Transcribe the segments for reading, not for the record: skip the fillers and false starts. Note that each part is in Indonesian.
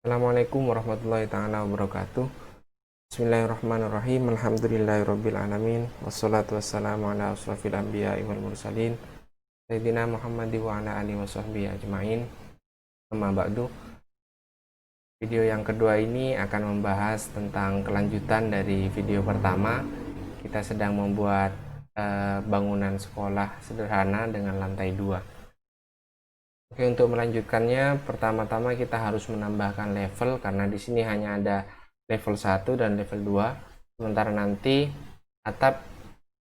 Assalamualaikum warahmatullahi taala wabarakatuh. Bismillahirrahmanirrahim. Alhamdulillahirabbil alamin. Wassalatu wassalamu ala asrofil anbiya'i wal mursalin Sayyidina Muhammad wa ala alihi washabbihi ajmain. Amma ba'du. Video yang kedua ini akan membahas tentang kelanjutan dari video pertama. Kita sedang membuat bangunan sekolah sederhana dengan lantai 2. Oke, untuk melanjutkannya, pertama-tama kita harus menambahkan level karena di sini hanya ada level 1 dan level 2. Sementara nanti atap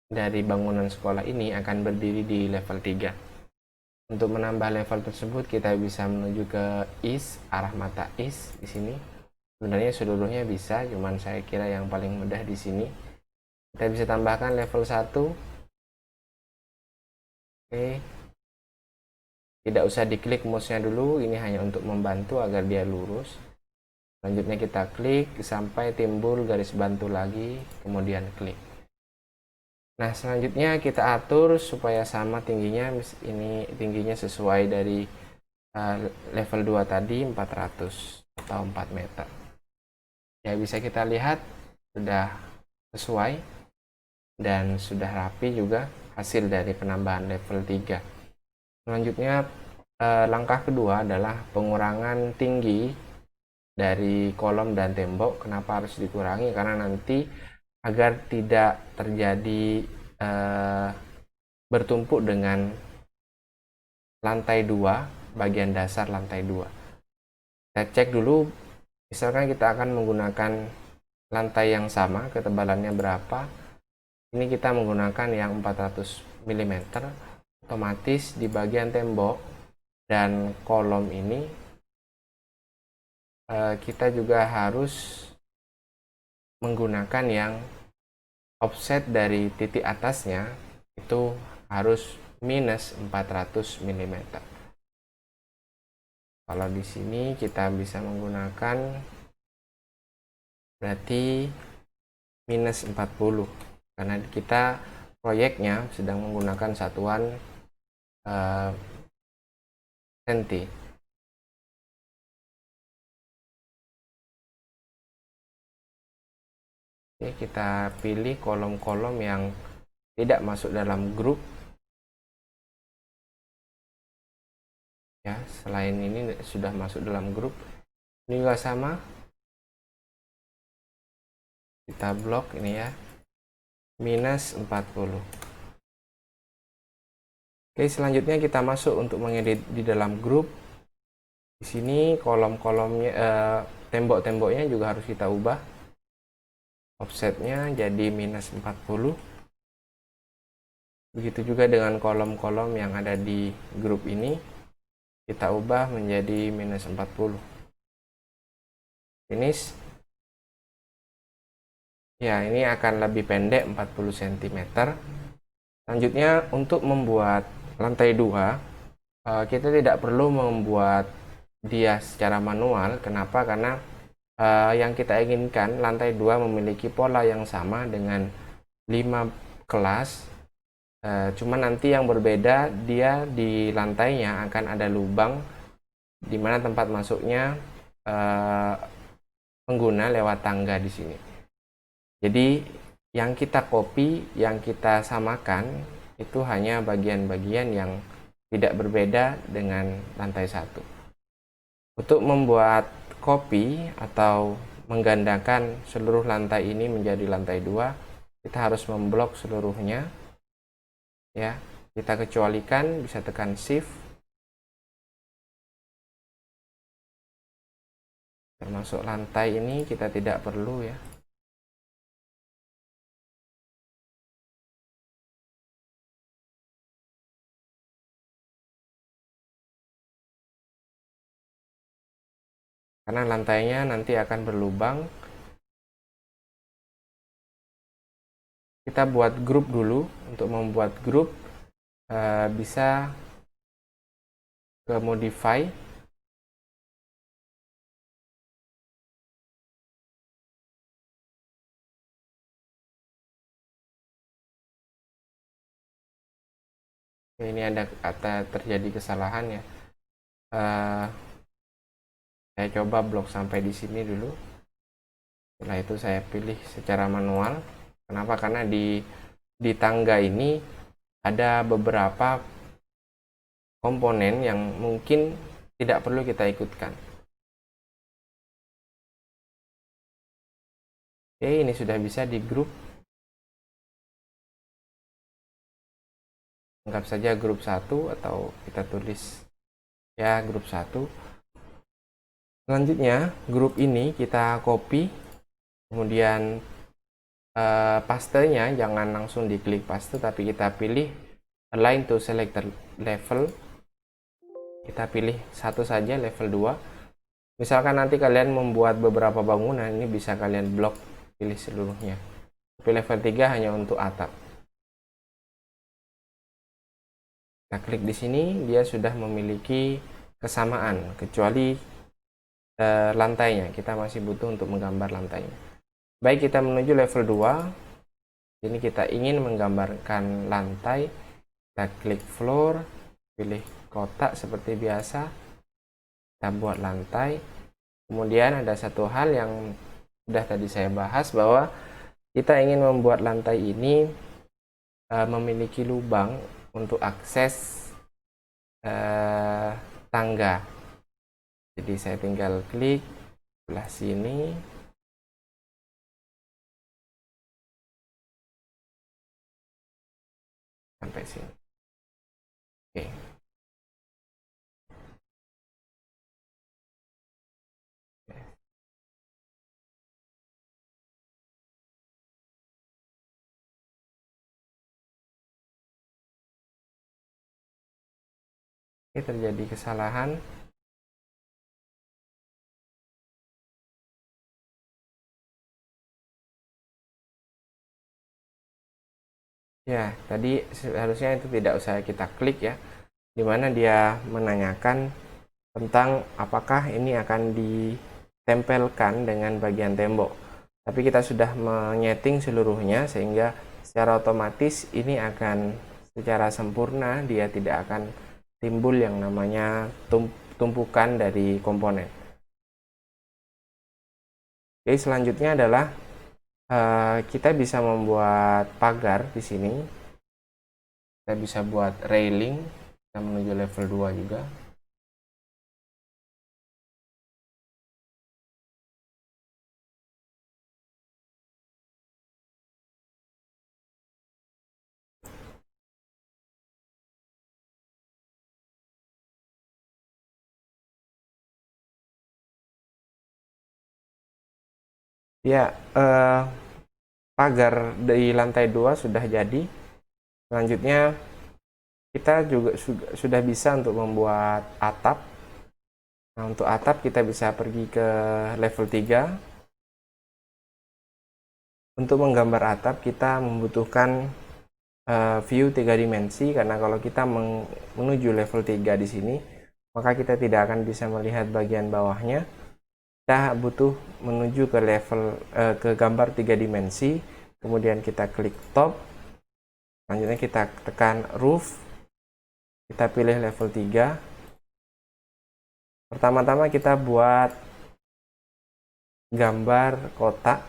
dari bangunan sekolah ini akan berdiri di level 3. Untuk menambah level tersebut, kita bisa menuju ke east, arah mata east di sini. Sebenarnya seluruhnya bisa, cuman saya kira yang paling mudah di sini. Kita bisa tambahkan level 1. Oke. Tidak usah diklik mouse-nya dulu, ini hanya untuk membantu agar dia lurus. Selanjutnya kita klik sampai timbul garis bantu lagi, kemudian klik. Nah, selanjutnya kita atur supaya sama tingginya. Ini tingginya sesuai dari level 2 tadi, 400 atau 4 meter. Ya, bisa kita lihat sudah sesuai dan sudah rapi juga hasil dari penambahan level 3. Selanjutnya langkah kedua adalah pengurangan tinggi dari kolom dan tembok. Kenapa harus dikurangi? Karena nanti agar tidak terjadi bertumpuk dengan lantai 2, bagian dasar lantai 2. Kita cek dulu, misalkan kita akan menggunakan lantai yang sama, ketebalannya berapa. Ini kita menggunakan yang 400 mm. Otomatis di bagian tembok dan kolom ini kita juga harus menggunakan yang offset dari titik atasnya itu harus minus 400 mm. Kalau di sini kita bisa menggunakan berarti minus 40 karena kita proyeknya sedang menggunakan satuan senti. Oke, kita pilih kolom-kolom yang tidak masuk dalam grup. Ya, selain ini sudah masuk dalam grup. Ini juga sama. Kita blok ini ya. Minus 40. Oke, selanjutnya kita masuk untuk mengedit di dalam grup. Di sini kolom-kolomnya, tembok-temboknya juga harus kita ubah. Offsetnya jadi minus 40. Begitu juga dengan kolom-kolom yang ada di grup ini. Kita ubah menjadi minus 40. Finish. Ya, ini akan lebih pendek 40 cm. Selanjutnya untuk membuat lantai 2, kita tidak perlu membuat dia secara manual. Kenapa? Karena yang kita inginkan lantai 2 memiliki pola yang sama dengan 5 kelas. Cuma nanti yang berbeda, dia di lantainya akan ada lubang di mana tempat masuknya pengguna lewat tangga di sini. Jadi yang kita copy, yang kita samakan itu hanya bagian-bagian yang tidak berbeda dengan lantai 1. Untuk membuat copy atau menggandakan seluruh lantai ini menjadi lantai 2, kita harus memblok seluruhnya. Ya, kita kecualikan, bisa tekan shift. Termasuk lantai ini kita tidak perlu ya. Karena lantainya nanti akan berlubang. Kita buat grup dulu. Untuk membuat grup bisa ke modify. Ini ada terjadi kesalahan ya. Saya coba blok sampai di sini dulu. Setelah itu saya pilih secara manual. Kenapa? Karena di tangga ini ada beberapa komponen yang mungkin tidak perlu kita ikutkan. Oke, ini sudah bisa di grup. Anggap saja grup 1 atau kita tulis ya grup 1. Selanjutnya grup ini kita copy, kemudian pastenya jangan langsung diklik paste, tapi kita pilih align to selected level. Kita pilih satu saja, level 2. Misalkan nanti kalian membuat beberapa bangunan, ini bisa kalian blok, pilih seluruhnya. Tapi level 3 hanya untuk atap. Kita klik di sini, dia sudah memiliki kesamaan, kecuali lantainya. Kita masih butuh untuk menggambar lantainya. Baik, kita menuju level 2. Ini kita ingin menggambarkan lantai. Kita klik floor, pilih kotak seperti biasa. Kita buat lantai. Kemudian ada satu hal yang sudah tadi saya bahas, bahwa kita ingin membuat lantai ini memiliki lubang untuk akses tangga. Jadi saya tinggal klik sebelah sini. Sampai sini. Oke. Oke, terjadi kesalahan. Ya, tadi seharusnya itu tidak usah kita klik ya, dimana dia menanyakan tentang apakah ini akan ditempelkan dengan bagian tembok. Tapi kita sudah menyeting seluruhnya, sehingga secara otomatis ini akan secara sempurna, dia tidak akan timbul yang namanya tumpukan dari komponen. Oke, selanjutnya adalah kita bisa membuat pagar di sini. Kita bisa buat railing. Kita menuju level 2 juga. Ya, pagar di lantai 2 sudah jadi. Selanjutnya kita juga sudah bisa untuk membuat atap. Nah, untuk atap kita bisa pergi ke level 3. Untuk menggambar atap kita membutuhkan view 3 dimensi, karena kalau kita menuju level 3 di sini, maka kita tidak akan bisa melihat bagian bawahnya. Kita butuh menuju ke level ke gambar 3 dimensi, kemudian kita klik top. Selanjutnya kita tekan roof. Kita pilih level 3. Pertama-tama kita buat gambar kotak.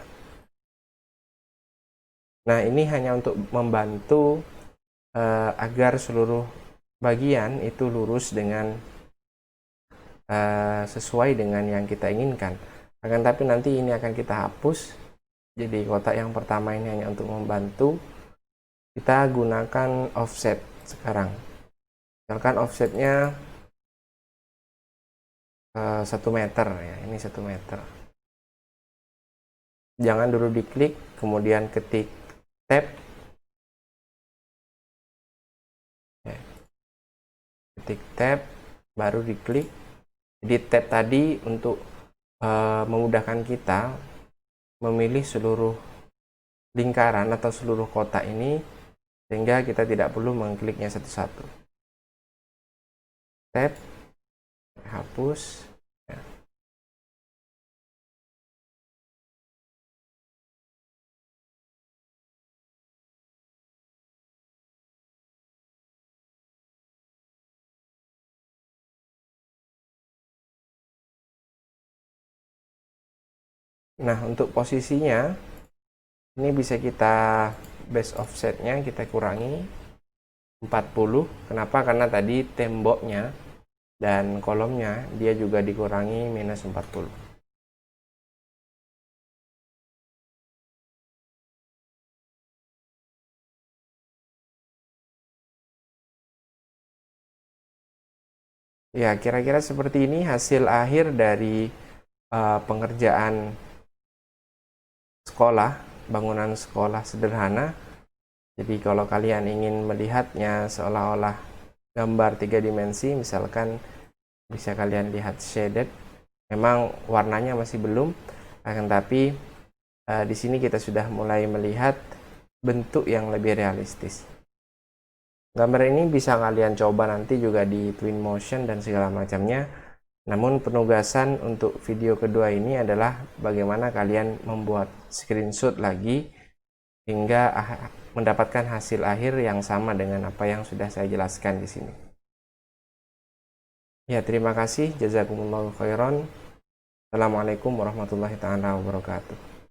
Nah, ini hanya untuk membantu agar seluruh bagian itu lurus dengan sesuai dengan yang kita inginkan. Akan tapi nanti ini akan kita hapus. Jadi kotak yang pertama ini hanya untuk membantu. Kita gunakan offset sekarang. Misalkan offsetnya 1 meter ya, ini 1 meter. Jangan dulu diklik, kemudian ketik tab. Ketik tab, baru diklik. Jadi tab tadi untuk memudahkan kita memilih seluruh lingkaran atau seluruh kotak ini, sehingga kita tidak perlu mengkliknya satu-satu. Tab, hapus. Nah, untuk posisinya ini bisa kita base offsetnya kita kurangi 40. Kenapa? Karena tadi temboknya dan kolomnya dia juga dikurangi minus 40. Ya, kira-kira seperti ini hasil akhir dari pengerjaan sekolah, bangunan sekolah sederhana. Jadi kalau kalian ingin melihatnya seolah-olah gambar 3 dimensi, misalkan bisa kalian lihat shaded. Memang warnanya masih belum, akan tapi di sini kita sudah mulai melihat bentuk yang lebih realistis. Gambar ini bisa kalian coba nanti juga di Twinmotion dan segala macamnya. Namun penugasan untuk video kedua ini adalah bagaimana kalian membuat screenshot lagi hingga mendapatkan hasil akhir yang sama dengan apa yang sudah saya jelaskan di sini. Ya, terima kasih. Jazakumullahu khairan. Assalamualaikum warahmatullahi taala wabarakatuh.